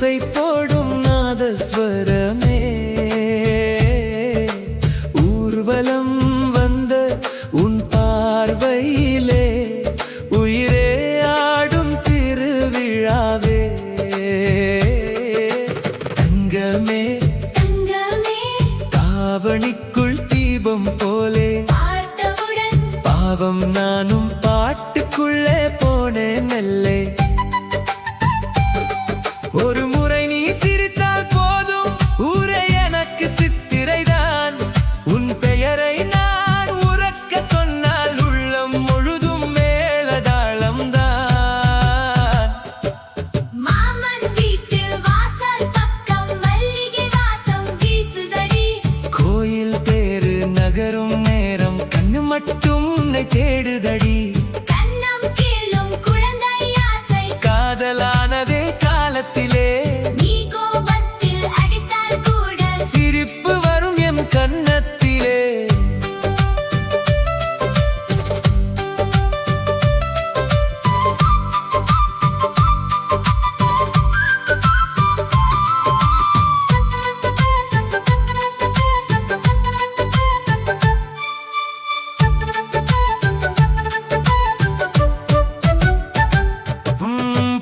ஓசை போடும் நாதஸ்வரமே, ஊர்வலம் வந்த உன் பார்வையிலே உயிரே ஆடும் திருவிழாவே. தங்கமே தாவணிக்குள் தீபம் போலே பாவம் நானும் பாட்டுக்குள்ளே போனேன் மெல்லே. ஒரு முறை நீ சிரித்தால் போதும் ஊரே எனக்கு சித்திரைதான். உன் பெயரை நான் உரக்க சொன்னால் உள்ளம் முழுதும் மேளதாளம்தான். மாமன் வீட்டு வாசல் பக்கம் மல்லிகை வாசம் வீசுதடி. கோயில் தேரு நகரும் நேரம் கண்ணு மட்டும் உன்னை தேடுதடி. கண்ணம் கீழும் குழந்தை ஆசை காதலானதே காலத்திலே, நீ கோபத்தில் அடித்தால் கூட சிரிப்பு வரும் என் கன்னத்திலே.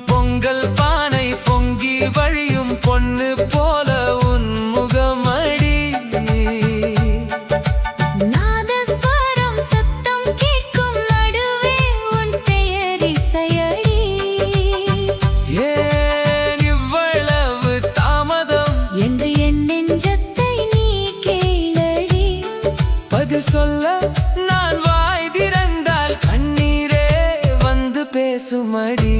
பொங்கல் பானை பொங்கி வழியும் பொண்ணு போல உன் முகமடி. நாதஸ்வரம் சத்தம் கேட்கும் நடுவே உன் பெயர் இசையடி. ஏன் இவ்வளவு தாமதம் என்று என் நெஞ்சத்தை நீ கேளடி. பதில் சொல்ல நான் வாய் திறந்தால் கண்ணீரே வந்து பேசுமடி.